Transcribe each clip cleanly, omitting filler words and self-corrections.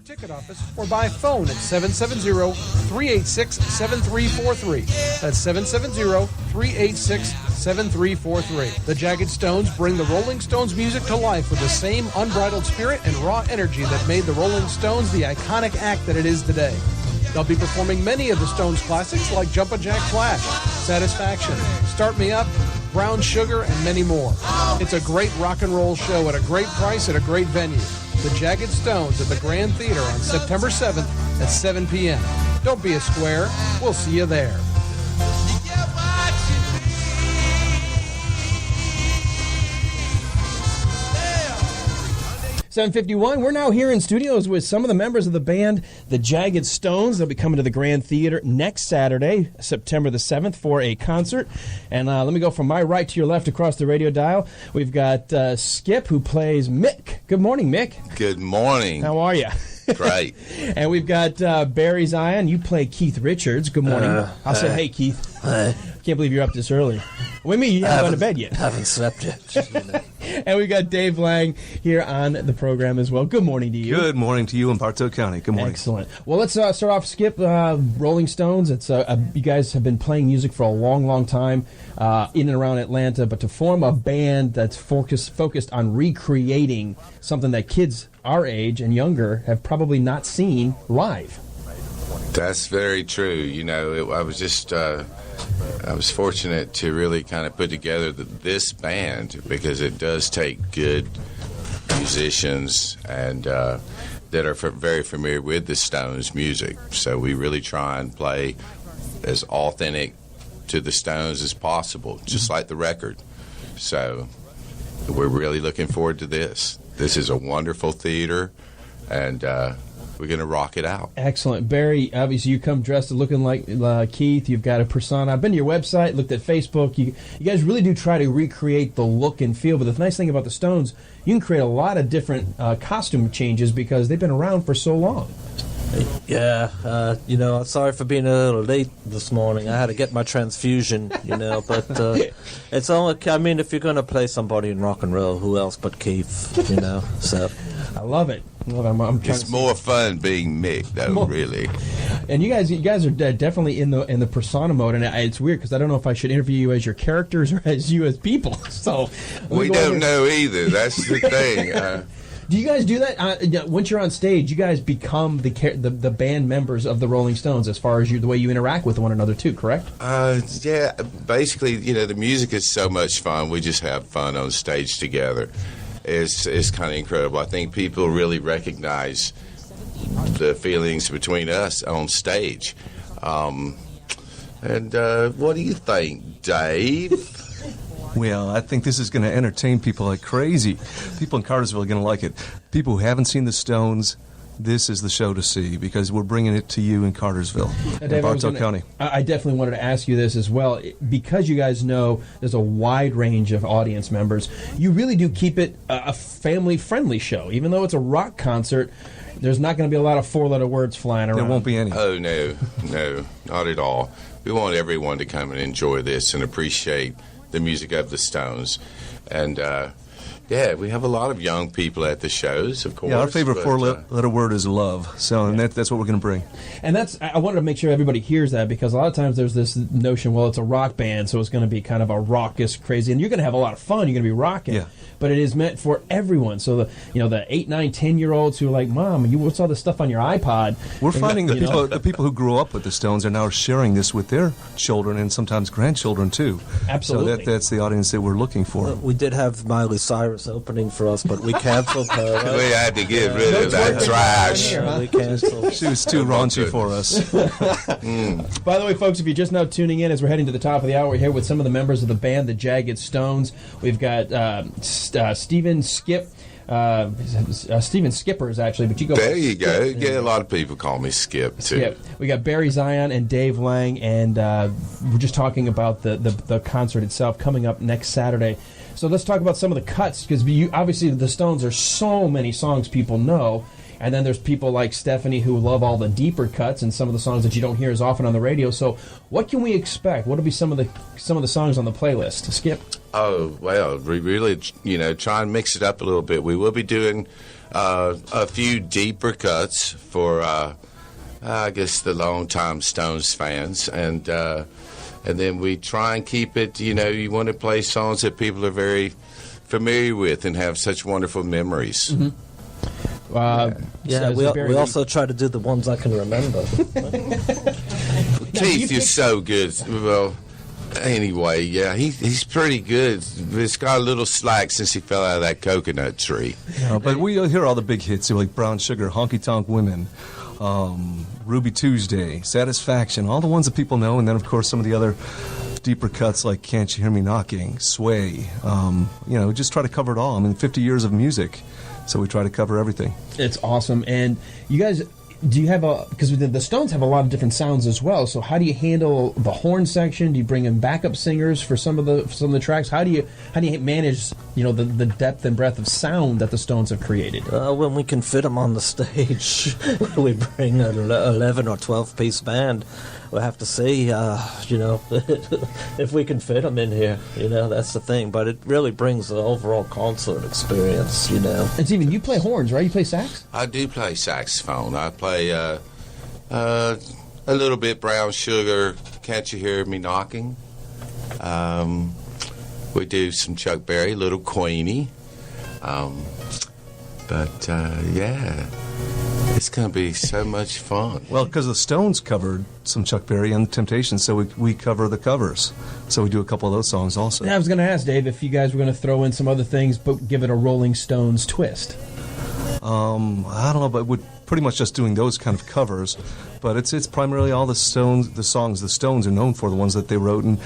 ticket office or by phone at 770-386-7343. That's 770-386-7343. The Jagged Stones bring the Rolling Stones music to life with the same unbridled spirit and raw energy that made the Rolling Stones the iconic act that it is today. They'll be performing many of the Stones classics like Jumpin' Jack Flash, Satisfaction, Start Me Up, Brown Sugar, and many more. It's a great rock and roll show at a great price at a great venue. The Jagged Stones at the Grand Theater on September 7th at 7 p.m. Don't be a square. We'll see you there. 7:51. We're now here in studios with some of the members of the band, the Jagged Stones. They'll be coming to the Grand Theater next Saturday, September the 7th, for a concert. And let me go from my right to your left across the radio dial. We've got Skip, who plays Mick. Good morning, Mick. Good morning. How are you? Great. And we've got Barry Zion. You play Keith Richards. Good morning. I'll say, hey, Keith. Can't believe you're up this early. What do you mean you haven't gone to bed yet? Haven't slept yet. And we've got Dave Lang here on the program as well. Good morning to you. Good morning to you in Bartow County. Good morning. Excellent. Well, let's start off, Skip. Rolling Stones. It's you guys have been playing music for a long, long time in and around Atlanta, but to form a band that's focused on recreating something that kids our age and younger have probably not seen live. That's very true. You know, I was just I was fortunate to really kind of put together this band because it does take good musicians and that are very familiar with the Stones music. So we really try and play as authentic to the Stones as possible, just like the record. So we're really looking forward to this. This is a wonderful theater, and we're going to rock it out. Excellent. Barry, obviously you come dressed looking like Keith. You've got a persona. I've been to your website, looked at Facebook. You guys really do try to recreate the look and feel. But the nice thing about the Stones, you can create a lot of different costume changes because they've been around for so long. Yeah, I'm sorry for being a little late this morning. I had to get my transfusion, but it's only, if you're going to play somebody in rock and roll, who else but Keith, so. I love it. It's more fun being Mick, though, really. And you guys are definitely in the persona mode, and it's weird because I don't know if I should interview you as your characters or as you as people. So we don't know either. That's the thing. Do you guys do that once you're on stage? You guys become the band members of the Rolling Stones as far as the way you interact with one another too, correct? Yeah. Basically, the music is so much fun. We just have fun on stage together. It's kind of incredible. I think people really recognize the feelings between us on stage. And what do you think, Dave? Well, I think this is going to entertain people like crazy. People in Cartersville are going to like it. People who haven't seen the Stones, this is the show to see because we're bringing it to you in Cartersville, in Bartow County. I definitely wanted to ask you this as well. Because you guys know there's a wide range of audience members, you really do keep it a family-friendly show. Even though it's a rock concert, there's not going to be a lot of four-letter words flying around. There won't be any. Oh, no, not at all. We want everyone to come and enjoy this and appreciate the music of the Stones. And, we have a lot of young people at the shows, of course. Yeah, our favorite four-letter word is love. So, and that's what we're going to bring. And I wanted to make sure everybody hears that because a lot of times there's this notion, well, it's a rock band, so it's going to be kind of a raucous, crazy, and you're going to have a lot of fun. You're going to be rocking. Yeah. But it is meant for everyone. So the 8, 9, 10-year-olds who are like, Mom, what's all this stuff on your iPod? We're finding that the people who grew up with the Stones are now sharing this with their children and sometimes grandchildren too. Absolutely. So that's the audience that we're looking for. Well, we did have Miley Cyrus opening for us, but we canceled her. Right? We had to get rid of that trash. We canceled. She was too raunchy for us. By the way, folks, if you're just now tuning in, as we're heading to the top of the hour, we're here with some of the members of the band, the Jagged Stones. We've got Steven Skip. Steven Skippers, actually, but you go. There you go. Yeah, a lot of people call me Skip too. Skip. We got Barry Zion and Dave Lang, and we're just talking about the concert itself coming up next Saturday. So let's talk about some of the cuts because obviously the Stones are so many songs people know. And then there's people like Stephanie who love all the deeper cuts and some of the songs that you don't hear as often on the radio. So what can we expect? What will be some of the songs on the playlist? Skip? Oh, well, we really, try and mix it up a little bit. We will be doing a few deeper cuts for, I guess, the longtime Stones fans. And then we try and keep it, you want to play songs that people are very familiar with and have such wonderful memories. We also try to do the ones I can remember. Keith, you're so good. Well, anyway, yeah, he's pretty good. He's got a little slack since he fell out of that coconut tree. But we hear all the big hits, like Brown Sugar, Honky Tonk Women, Ruby Tuesday, Satisfaction, all the ones that people know, and then, of course, some of the other deeper cuts like Can't You Hear Me Knocking, Sway. Just try to cover it all. 50 years of music, so we try to cover everything. It's awesome. And you guys, do you have because the Stones have a lot of different sounds as well, so how do you handle the horn section? Do you bring in backup singers for some of the tracks? How do you manage the depth and breadth of sound that the Stones have created? When we can fit them on the stage, we bring an 11 or 12 piece band. We'll have to see, if we can fit them in here. That's the thing. But it really brings the overall concert experience. And Stephen, you play horns, right? You play sax? I do play saxophone. I play a little bit Brown Sugar, Can't You Hear Me Knocking. We do some Chuck Berry, Little Queenie. Yeah, it's going to be so much fun. Well, because the Stones covered some Chuck Berry and the Temptations, so we cover the covers. So we do a couple of those songs also. Yeah, I was going to ask Dave if you guys were going to throw in some other things, but give it a Rolling Stones twist. I don't know, but we're pretty much just doing those kind of covers. But it's primarily all the songs the Stones are known for, the ones that they wrote. And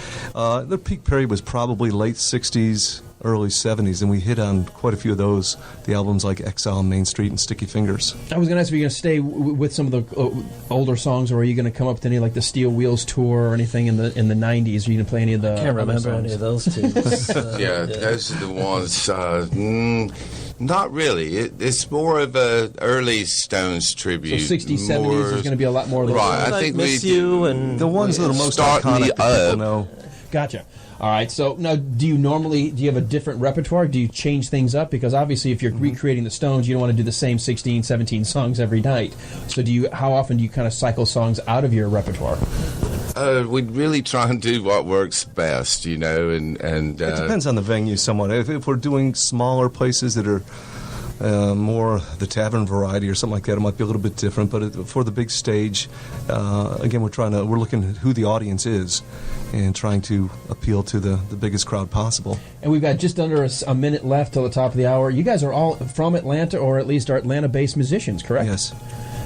their peak period was probably late 60s, early 70s, and we hit on quite a few of those, the albums like Exile on Main Street and Sticky Fingers. I was going to ask if you're going to stay with some of the older songs, or are you going to come up to any like the Steel Wheels tour or anything in the 90s? Are you going to play any of the I can't remember any of those tunes. Those are the ones... Not really. It's more of a early Stones tribute. So 60s, 70s, there's going to be a lot more of those. Right. I think Miss You and the ones that are most iconic that people know. Gotcha. All right. So now, do you have a different repertoire? Do you change things up? Because obviously, if you're recreating the Stones, you don't want to do the same 16, 17 songs every night. So how often do you kind of cycle songs out of your repertoire? We really try and do what works best, and it depends on the venue somewhat. If we're doing smaller places that are more the tavern variety or something like that, it might be a little bit different. But for the big stage, again, we're looking at who the audience is and trying to appeal to the biggest crowd possible. And we've got just under a minute left till the top of the hour. You guys are all from Atlanta, or at least are Atlanta-based musicians, correct? Yes.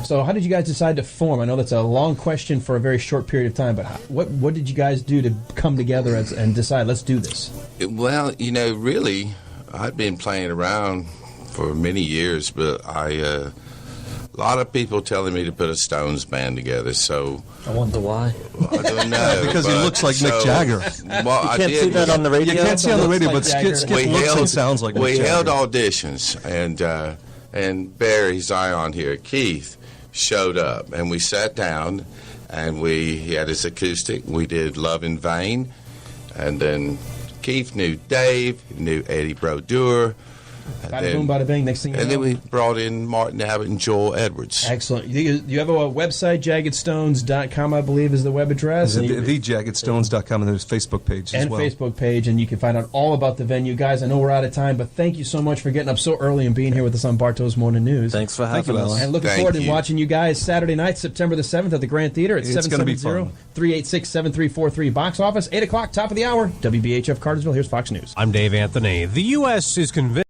So how did you guys decide to form? I know that's a long question for a very short period of time, but what did you guys do to come together and decide, let's do this? Well, really, I'd been playing around for many years, but a lot of people telling me to put a Stones band together, so... I wonder why. I don't know. Because he looks like Mick Jagger. Well, you can't see that on the radio? You can't see on the radio, like but Skip looks and sounds like Mick Jagger. We held auditions, and Barry Zion here, Keith, showed up, and we sat down, and he had his acoustic. We did Love in Vain, and then Keith knew Dave, knew Eddie Brodeur. Bada boom, bada bing. Next thing you know. And then we brought in Martin Abbott and Joel Edwards. Excellent. You have a website, jaggedstones.com, I believe, is the web address. TheJaggedStones.com, and there's a Facebook page as well. And Facebook page, and you can find out all about the venue. Guys, I know we're out of time, but thank you so much for getting up so early and being here with us on Bartow's Morning News. Thanks for having us. And looking forward to watching you guys Saturday night, September the 7th at the Grand Theater at 770-386-7343. Box office, 8 o'clock, top of the hour. WBHF Cartersville. Here's Fox News. I'm Dave Anthony. The U.S. is convinced